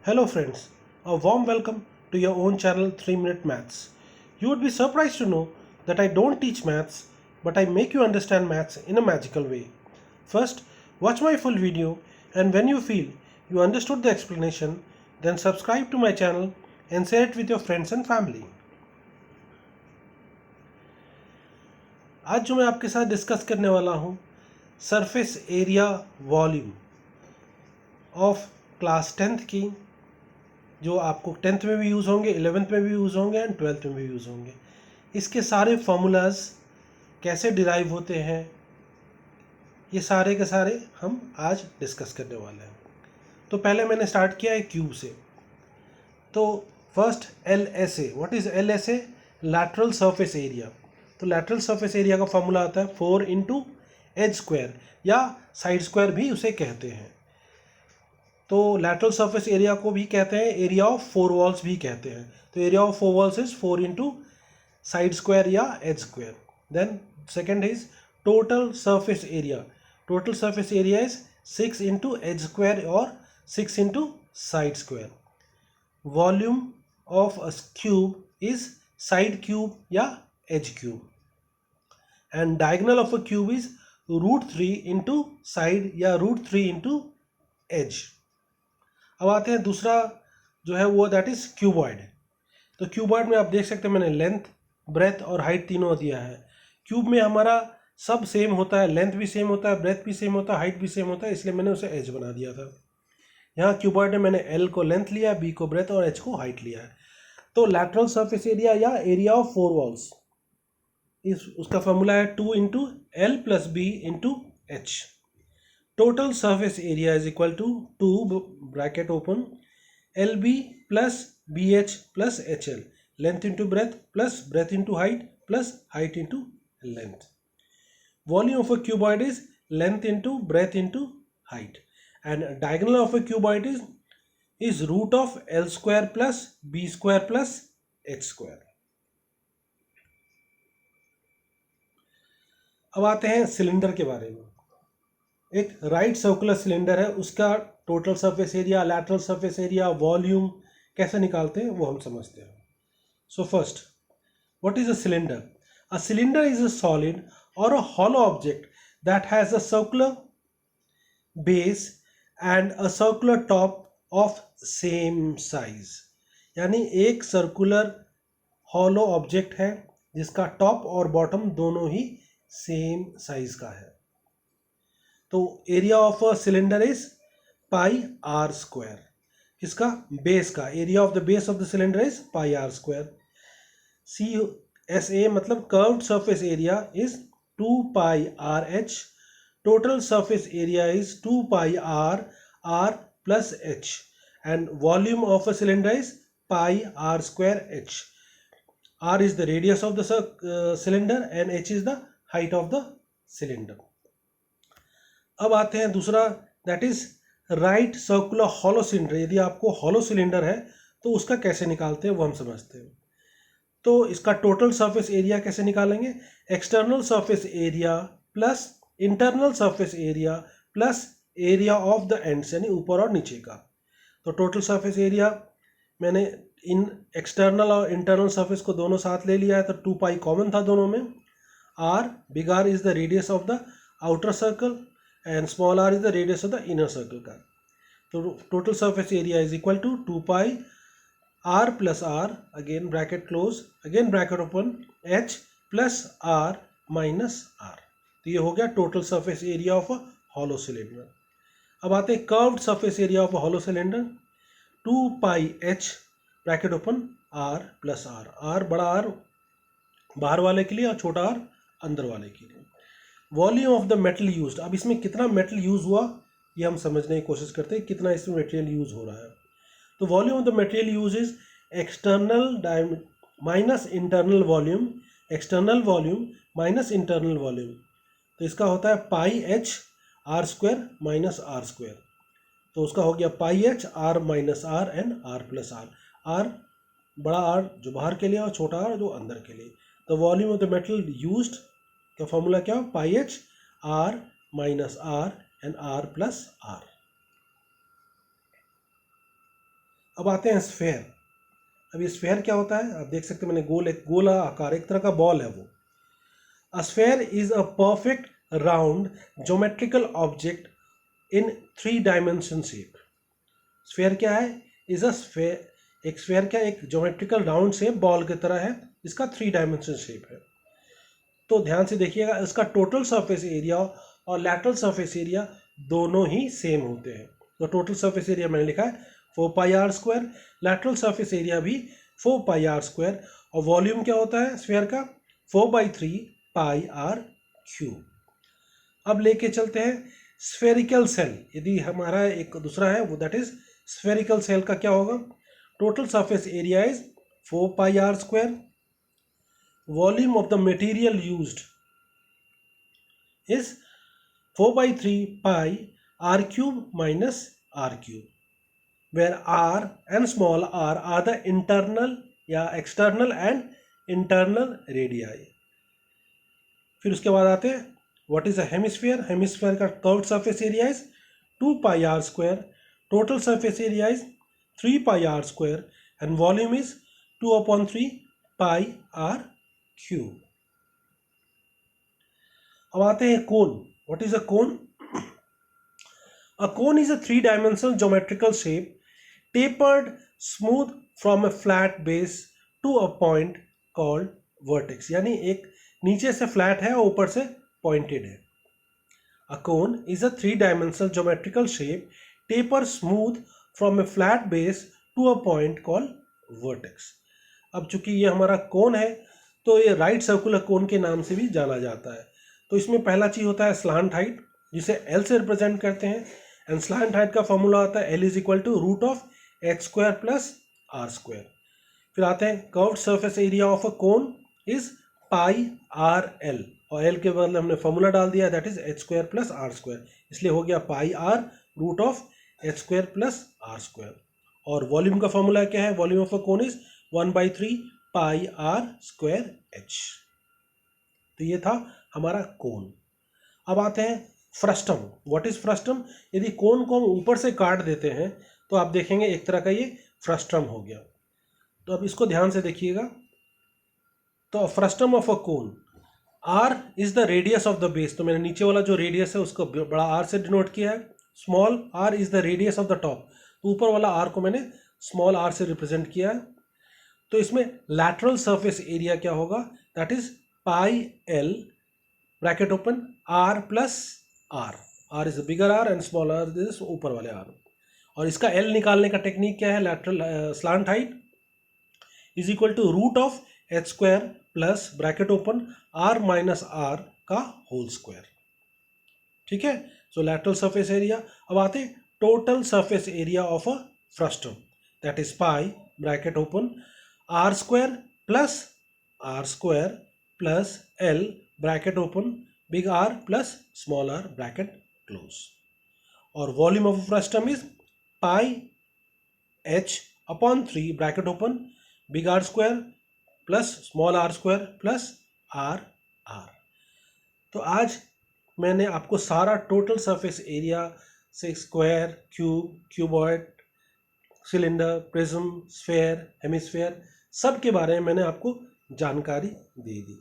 Hello friends, a warm welcome to your own channel 3 Minute Maths. You would be surprised to know that I don't teach maths, but I make you understand maths in a magical way. First, watch my full video, and when you feel you understood the explanation, then subscribe to my channel and share it with your friends and family. आज जो मैं आपके साथ discuss करने वाला हूँ surface area volume of class 10th की, जो आपको 10th में भी यूज़ होंगे, 11th में भी यूज़ होंगे एंड 12th में भी यूज़ होंगे। इसके सारे फार्मूलाज कैसे डिराइव होते हैं, ये सारे के सारे हम आज डिस्कस करने वाले हैं। तो पहले मैंने स्टार्ट किया है क्यूब से। तो first LSA, what is LSA? Lateral surface area. तो लैटरल सरफेस एरिया का फॉर्मूला आता है 4 इंटू एज स्क्वायर, या साइड स्क्वायर भी उसे कहते हैं। तो लैटरल सरफेस एरिया को भी कहते हैं एरिया ऑफ फोर वॉल्स भी कहते हैं। तो area of four walls is 4 into side square या edge square. Then second is total surface area. Total surface area is 6 into edge square और 6 into side square. Volume of a cube is side cube या edge cube. And diagonal of a cube is √3 into side या √3 into as. अब आते हैं दूसरा जो है वो दैट इज क्यूबॉइड। तो क्यूबॉइड में आप देख सकते हैं मैंने लेंथ, ब्रेथ और हाइट तीनों दिया है। क्यूब में हमारा सब सेम होता है, लेंथ भी सेम होता है, ब्रेथ भी सेम होता है, हाइट भी सेम होता है, इसलिए मैंने उसे एज बना दिया था। यहाँ क्यूबॉइड में मैंने एल को लेंथ लिया, बी को ब्रेथ और एच को हाइट लिया है। तो लैटरल सरफेस एरिया या एरिया ऑफ फोर वॉल्स उसका फॉर्मूला है 2 into L plus B into H. Total surface area is equal to 2 bracket open LB plus BH plus HL, length into breadth plus breadth into height plus height into length. Volume of a cuboid is length into breadth into height, and diagonal of a cuboid is root of L square plus B square plus H square. अब आते हैं cylinder के बारे में। एक right circular cylinder है, उसका total surface area, lateral surface area, volume कैसे निकालते हैं वो हम समझते हैं। So first, what is a cylinder? A cylinder is a solid और a hollow object that has a circular base and a circular top of same size. यानी एक सर्कुलर हॉलो ऑब्जेक्ट है जिसका टॉप और बॉटम दोनों ही same size का है। तो area of a cylinder is pi R square. इसका बेस का area of the base of the cylinder is pi R square. CSA मतलब curved surface area is 2 pi R H. Total surface area is 2 pi R R plus H, and volume of a cylinder is pi R square H. R is the radius of the cylinder and H is the height of the cylinder. अब आते हैं दूसरा, that is right circular hollow cylinder. यदि आपको hollow cylinder है तो उसका कैसे निकालते हैं वो हम समझते हैं। तो इसका टोटल सरफेस एरिया कैसे निकालेंगे? External surface area plus internal surface area plus area of the ends, यानी ऊपर और नीचे का। तो टोटल सरफेस एरिया मैंने इन एक्सटर्नल और इंटरनल सरफेस को दोनों साथ ले लिया है, तो 2 पाई कॉमन था दोनों में। R, big R is the radius of the outer circle and small R is the radius of the inner circle का। तो total surface area is equal to 2 pi R plus R, again bracket close, again bracket open, H plus R minus R. तो ये हो गया total surface area of a hollow cylinder. अब आते हैं curved surface area of a hollow cylinder. 2 pi H bracket open R plus R, R बड़ा R बाहर वाले के लिए और छोटा आर अंदर वाले के लिए। Volume of the metal used, अब इसमें कितना मेटल यूज हुआ ये हम समझने की कोशिश करते हैं, कितना इसमें मटेरियल यूज हो रहा है। तो volume of the material use is external minus internal volume, external volume minus internal volume. तो इसका होता है pi H R square minus R square. तो उसका हो गया pi H R minus R and R plus R. R बड़ा R जो बाहर के लिए और छोटा आर जो अंदर के लिए। तो volume of the metal used का फॉर्मूला क्या? Pi H R minus R and R plus R. अब आते हैं स्फेयर। अब ये स्फेयर क्या होता है, आप देख सकते हैं मैंने एक गोला आकार, एक तरह का बॉल है वो। अ sphere is a perfect round geometrical object in 3 dimension shape. Sphere क्या है, इज अ स्फेयर, एक स्फेयर क्या, एक ज्योमेट्रिकल राउंड शेप बॉल की तरह है, इसका 3 डायमेंशन शेप है। तो ध्यान से देखिएगा, इसका टोटल सरफेस एरिया और लैटरल सरफेस एरिया दोनों ही सेम होते हैं। तो टोटल सरफेस एरिया मैंने लिखा है 4 pi R square, lateral surface area भी 4 पाई आर स्क्वायर, और वॉल्यूम क्या होता है स्फेयर का 4/3 पाई आर क्यूब। अब लेके चलते हैं स्फेरिकल सेल। यदि हमारा एक दूसरा है वो दैट इज स्फेरिकल सेल का क्या होगा, total surface area is 4 pi R square, volume of the material used is 4/3 pi r cube minus r cube, where r and small r are the internal या external and internal radii। फिर उसके बाद आते हैं what is a hemisphere। Hemisphere का curved surface area is 2 pi r square, total surface area is 3 pi r square and volume is 2/3 pi r cube. अब आते हैं cone. What is a cone? A cone is a 3 dimensional geometrical shape tapered smooth from a flat base to a point called vertex। यानी एक नीचे से flat है और ऊपर से पॉइंटेड है। A cone is a 3 dimensional geometrical shape tapered smooth from a flat base to a point called vertex। अब चूंकि ये हमारा कोन है तो ये राइट सर्कुलर कोन के नाम से भी जाना जाता है। तो इसमें पहला चीज होता है स्लांट हाइट, जिसे एल से रिप्रेजेंट करते हैं, एंड स्लांट हाइट का फॉर्मूला होता है L is equal to root of H square plus R square. फिर आते हैं curved surface area of a cone is pi R L, और एल के बदले हमने फॉर्मूला डाल दिया that is H square plus R square, इसलिए हो गया pi R root of H square plus R square. और वॉल्यूम का फॉर्मूला क्या है, volume of a cone is 1/3 pi R square H. तो ये था हमारा कोन। अब आते हैं फ्रस्टम। What is frustum? यदि कोन को हम ऊपर से काट देते हैं तो आप देखेंगे एक तरह का ये फ्रस्टम हो गया। तो अब इसको ध्यान से देखिएगा। तो frustum of a cone, R is the radius of the base. तो मैंने नीचे वाला जो रेडियस है उसको बड़ा आर से डिनोट किया है, small R is the radius of the top, तो ऊपर वाला आर को मैंने स्मॉल आर से रिप्रेजेंट किया है। तो इसमें लैटरल सरफेस एरिया क्या होगा, that is pi L bracket open R plus R, R is bigger R and small R is ऊपर वाले आर। और इसका एल निकालने का टेक्निक क्या है, lateral slant height is equal to root of H square plus bracket open R minus R का whole square. ठीक है, सो लैटरल सरफेस एरिया। अब आते total surface area of a frustum, that is pi bracket open R square plus L bracket open big R plus small R bracket close. और volume of frustum is pi H upon 3 bracket open big R square plus small R square plus R R. तो आज मैंने आपको सारा total surface area से square, cube, cuboid, cylinder, prism, sphere, hemisphere सब के बारे में मैंने आपको जानकारी दे दी।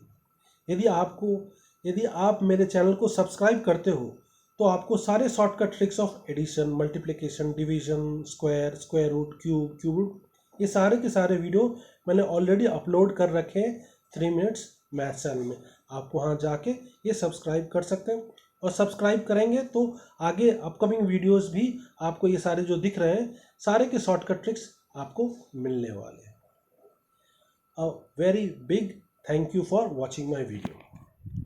यदि आप मेरे चैनल को सब्सक्राइब करते हो तो आपको सारे shortcut tricks of addition, multiplication, division, square, square root, cube, cube root, ये सारे के सारे वीडियो मैंने ऑलरेडी अपलोड कर रखे हैं 3 मिनट्स मैथ चैनल में। आप वहाँ जाके ये सब्सक्राइब कर सकते हैं, और सब्सक्राइब करेंगे तो आगे अपकमिंग वीडियोस भी आपको ये सारे जो दिख रहे हैं सारे के शॉर्टकट ट्रिक्स आपको मिलने वाले हैं। A very big thank you for watching my video.